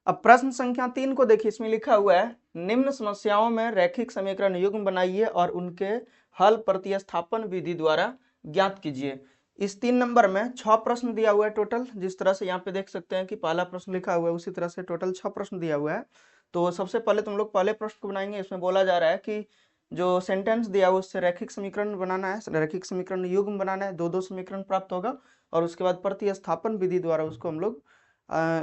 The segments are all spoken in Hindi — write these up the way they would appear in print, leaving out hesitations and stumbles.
अब प्रश्न संख्या 3 को देखिए, इसमें लिखा हुआ है निम्न समस्याओं में रैखिक समीकरण युग्म बनाइए और उनके हल प्रतिस्थापन विधि द्वारा ज्ञात कीजिए। इस 3 नंबर में 6 प्रश्न दिया हुआ है टोटल। जिस तरह से यहाँ पे देख सकते हैं कि पहला प्रश्न लिखा हुआ है, उसी तरह से टोटल 6 प्रश्न दिया हुआ है। तो सबसे पहले तुम लोग पहले प्रश्न को बनाएंगे। इसमें बोला जा रहा है कि जो सेंटेंस दिया हुआ उससे रैखिक समीकरण बनाना है, रैखिक समीकरण युग्म बनाना है, दो समीकरण प्राप्त होगा और उसके बाद प्रतिस्थापन विधि द्वारा उसको हम लोग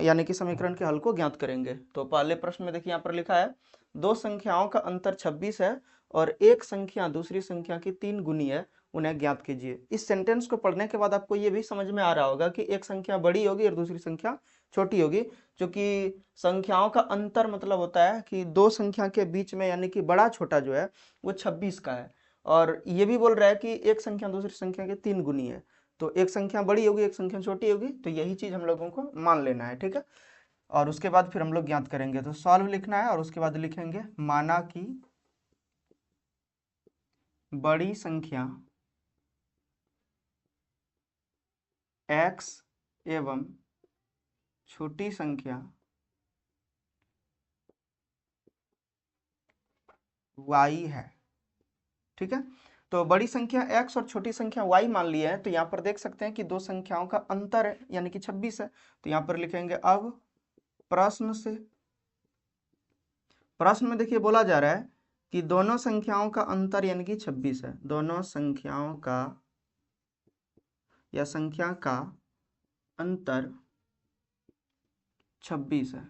यानी कि समीकरण के हल को ज्ञात करेंगे। तो पहले प्रश्न में देखिए यहाँ पर लिखा है दो संख्याओं का अंतर 26 है और एक संख्या दूसरी संख्या की 3 गुनी है, उन्हें ज्ञात कीजिए। इस सेंटेंस को पढ़ने के बाद आपको ये भी समझ में आ रहा होगा कि एक संख्या बड़ी होगी और दूसरी संख्या छोटी होगी, क्योंकि संख्याओं का अंतर मतलब होता है कि दो संख्या के बीच में यानी कि बड़ा छोटा जो है वो 26 का है। और ये भी बोल रहा है कि एक संख्या दूसरी संख्या के 3 गुनी है, तो एक संख्या बड़ी होगी एक संख्या छोटी होगी, तो यही चीज हम लोगों को मान लेना है, ठीक है। और उसके बाद फिर हम लोग ज्ञात करेंगे। तो सॉल्व लिखना है और उसके बाद लिखेंगे माना कि बड़ी संख्या x एवं छोटी संख्या y है, ठीक है। तो बड़ी संख्या x और छोटी संख्या y मान लिया है। तो यहाँ पर देख सकते हैं कि दो संख्याओं का अंतर है यानी कि 26 है। तो यहाँ पर लिखेंगे अब प्रश्न से, प्रश्न में देखिए बोला जा रहा है कि दोनों संख्याओं का अंतर यानी कि 26 है। दोनों संख्याओं का या संख्या का अंतर 26 है।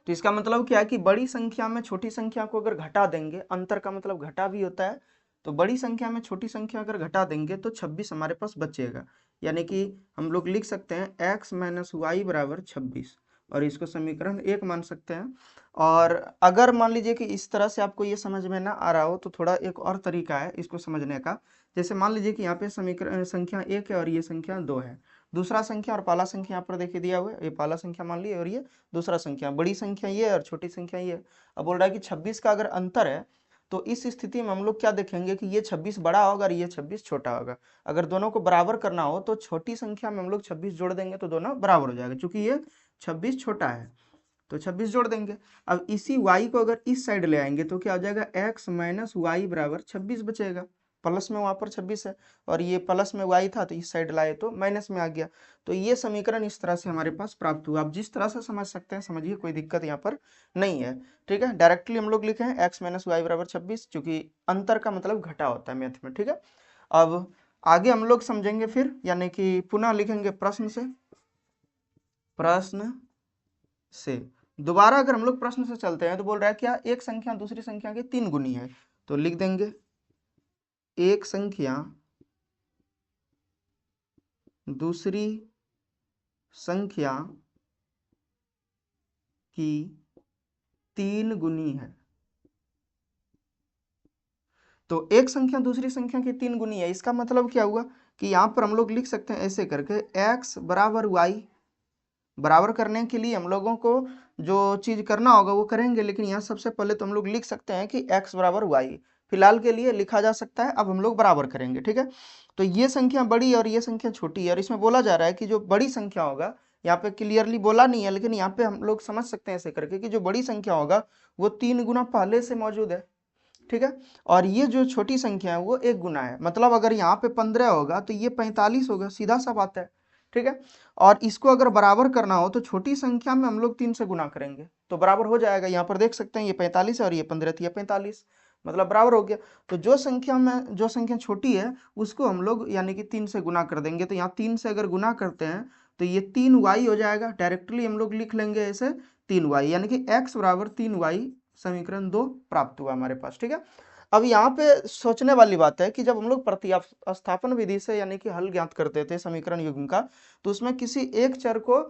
तो इसका मतलब क्या है कि बड़ी संख्या में छोटी संख्या को अगर घटा देंगे, अंतर का मतलब घटा भी होता है, तो बड़ी संख्या में छोटी संख्या अगर घटा देंगे तो 26 हमारे पास बचेगा। यानी कि हम लोग लिख सकते हैं x माइनस वाई बराबर 26 और इसको समीकरण 1 मान सकते हैं। और अगर मान लीजिए कि इस तरह से आपको ये समझ में ना आ रहा हो तो थोड़ा एक और तरीका है इसको समझने का। जैसे मान लीजिए कि यहाँ पे समीकरण संख्या 1 है और ये संख्या 2 है। दूसरा संख्या और पहला संख्या यहाँ पर देखिए दिया हुआ है, ये पहला संख्या मान लिए और ये दूसरा संख्या, बड़ी संख्या ये है और छोटी संख्या ये है। अब बोल रहा है कि 26 का अगर अंतर है तो इस स्थिति में हम लोग क्या देखेंगे कि ये 26 बड़ा होगा और ये 26 छोटा होगा। अगर दोनों को बराबर करना हो तो छोटी संख्या में हम लोग 26 जोड़ देंगे तो दोनों बराबर हो जाएगा, क्योंकि ये 26 छोटा है तो 26 जोड़ देंगे। अब इसी y को अगर इस साइड ले आएंगे तो क्या हो जाएगा, x माइनस वाई बराबर 26 बचेगा। प्लस में वहां पर 26 है और ये प्लस में y था तो इस साइड लाए तो माइनस में आ गया। तो ये समीकरण इस तरह से हमारे पास प्राप्त हुआ। आप जिस तरह से समझ सकते हैं समझिए, कोई दिक्कत यहाँ पर नहीं है, ठीक है। डायरेक्टली हम लोग लिखे हैं x माइनस वाई बराबर 26, क्योंकि अंतर का मतलब घटा होता है मैथ में, ठीक है। अब आगे हम लोग समझेंगे फिर, यानी कि पुनः लिखेंगे प्रश्न से, प्रश्न से दोबारा अगर हम लोग प्रश्न से चलते हैं तो बोल रहा है क्या एक संख्या दूसरी संख्या के 3 गुनी है। तो लिख देंगे एक संख्या दूसरी संख्या की 3 गुनी है। तो एक संख्या दूसरी संख्या की 3 गुनी है, इसका मतलब क्या हुआ कि यहाँ पर हम लोग लिख सकते हैं ऐसे करके x बराबर वाई। बराबर करने के लिए हम लोगों को जो चीज करना होगा वो करेंगे, लेकिन यहाँ सबसे पहले तो हम लोग लिख सकते हैं कि x बराबर वाई फिलहाल के लिए लिखा जा सकता है। अब हम लोग बराबर करेंगे, ठीक है। तो ये संख्या बड़ी और ये संख्या छोटी है और इसमें बोला जा रहा है कि जो बड़ी संख्या होगा, यहाँ पे क्लियरली बोला नहीं है लेकिन यहाँ पे हम लोग समझ सकते हैं ऐसे करके कि जो बड़ी संख्या होगा वो 3 गुना पहले से मौजूद है, ठीक है। और ये जो छोटी संख्या है वो 1 गुना है। मतलब अगर यहाँ पे 15 होगा तो ये 45 होगा, सीधा सा बात है, ठीक है। और इसको अगर बराबर करना हो तो छोटी संख्या में हम लोग 3 से गुना करेंगे तो बराबर हो जाएगा। यहाँ पर देख सकते हैं ये 45 है और ये 15 थी, 45 मतलब बराबर हो गया। तो जो संख्या छोटी है उसको हम लोग यानी कि 3 से गुना कर देंगे। तो यहाँ 3 से अगर गुना करते हैं तो ये 3y हो जाएगा। डायरेक्टली हम लोग लिख लेंगे ऐसे 3y, यानी कि x बराबर 3y, समीकरण 2 प्राप्त हुआ हमारे पास, ठीक है। अब यहाँ पे सोचने वाली बात है कि जब हम लोग प्रतिस्थापन विधि से यानी कि हल ज्ञात करते थे समीकरण युग्म का, तो उसमें किसी एक चर को,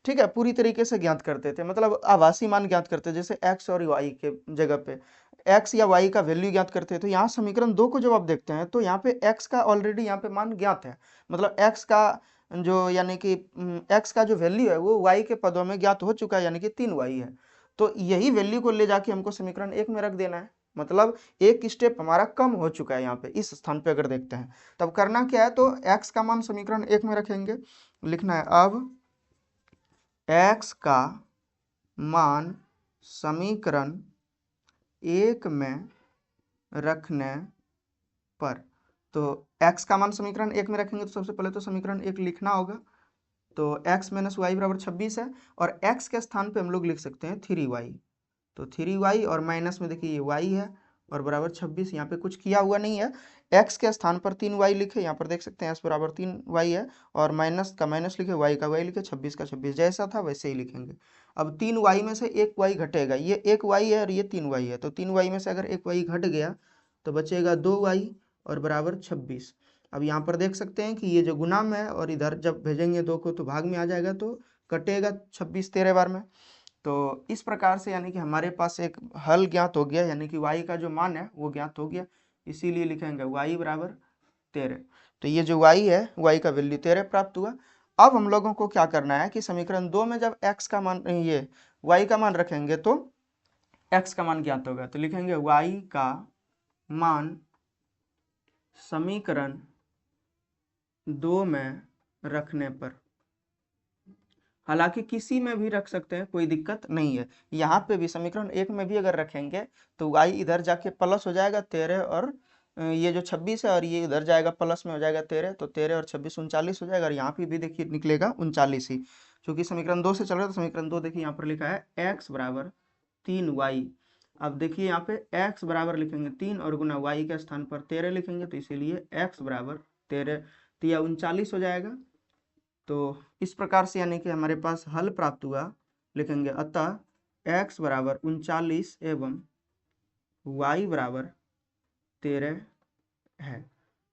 ठीक है, पूरी तरीके से ज्ञात करते थे, मतलब आभासी मान ज्ञात करते, जैसे x और y के जगह पे x या y का वैल्यू ज्ञात करते। तो यहाँ समीकरण 2 को जब आप देखते हैं तो यहाँ पे x का ऑलरेडी यहाँ पे मान ज्ञात है, मतलब x का जो यानी कि x का जो वैल्यू है वो y के पदों में ज्ञात हो चुका है, यानी कि 3y है। तो यही वैल्यू को ले जाके हमको समीकरण 1 में रख देना है, मतलब एक स्टेप हमारा कम हो चुका है यहाँ पे इस स्थान पे अगर देखते हैं। तब करना क्या है, तो x का मान समीकरण 1 में रखेंगे। लिखना है अब x का मान समीकरण 1 में रखने पर, तो x का मान समीकरण 1 में रखेंगे तो सबसे पहले तो समीकरण 1 लिखना होगा। तो x - y बराबर 26 है और x के स्थान पे हम लोग लिख सकते हैं 3y। तो 3y और माइनस में देखिए ये y है और बराबर 26। यहाँ पे कुछ किया हुआ नहीं है, x के स्थान पर 3y लिखे, यहाँ पर देख सकते हैं s बराबर 3y है और माइनस का माइनस लिखे, y का y लिखे, 26 का 26, जैसा था वैसे ही लिखेंगे। अब 3y में से एक y घटेगा, ये एक y है और ये 3y है, तो 3y में से अगर एक y घट गया तो बचेगा 2y और बराबर 26। अब यहाँ पर देख सकते हैं कि ये जो गुना में है और इधर जब भेजेंगे 2 को तो भाग में आ जाएगा, तो कटेगा 26 13 बार में। तो इस प्रकार से यानी कि हमारे पास एक हल ज्ञात हो गया, यानी कि y का जो मान है वो ज्ञात हो गया, इसीलिए लिखेंगे y बराबर 13। तो ये जो y है, y का वैल्यू 13 प्राप्त हुआ। अब हम लोगों को क्या करना है कि समीकरण 2 में जब x का मान ये y का मान रखेंगे तो x का मान ज्ञात होगा, तो लिखेंगे y का मान समीकरण 2 में रखने पर। हालांकि किसी में भी रख सकते हैं, कोई दिक्कत नहीं है। यहाँ पे भी समीकरण 1 में भी अगर रखेंगे तो y इधर जाके प्लस हो जाएगा 13 और ये जो 26 है और ये इधर जाएगा प्लस में हो जाएगा 13, तो 13 और 26 39 हो जाएगा और यहाँ पे भी देखिए निकलेगा 39 ही, क्योंकि समीकरण 2 से चल रहा है। तो समीकरण 2 देखिए यहाँ पर लिखा है x बराबर 3y। अब देखिए यहाँ पे x बराबर लिखेंगे 3 और गुना y के स्थान पर 13 लिखेंगे, तो इसीलिए x बराबर 13 तो यह 39 हो जाएगा। तो इस प्रकार से यानी कि हमारे पास हल प्राप्त हुआ। लिखेंगे अतः x बराबर 39 एवं y बराबर 13 है।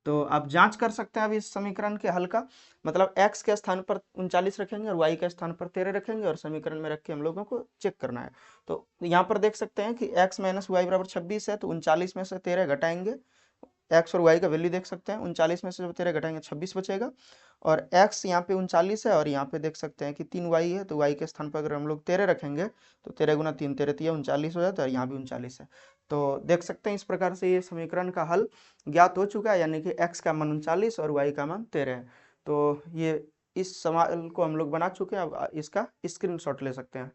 तो आप जांच कर सकते हैं अब इस समीकरण के हल का, मतलब x के स्थान पर 39 रखेंगे और y के स्थान पर 13 रखेंगे और समीकरण में रख के हम लोगों को चेक करना है। तो यहाँ पर देख सकते हैं कि x - y बराबर 26 है, तो 39 में से 13 घटाएंगे, x और y का वैल्यू देख सकते हैं, 39 में से जब 13 घटाएंगे 26 बचेगा और x यहाँ पे 39 है और यहाँ पे देख सकते हैं कि 3y है, तो y के स्थान पर अगर हम लोग 13 रखेंगे तो 13 गुना 3 13 39 हो जाता है और यहाँ भी 39 है। तो देख सकते हैं इस प्रकार से ये समीकरण का हल ज्ञात हो चुका है, यानी कि x का मान 39 और y का मान 13 है। तो ये इस सवाल को हम लोग बना चुके हैं, अब इसका स्क्रीनशॉट ले सकते हैं।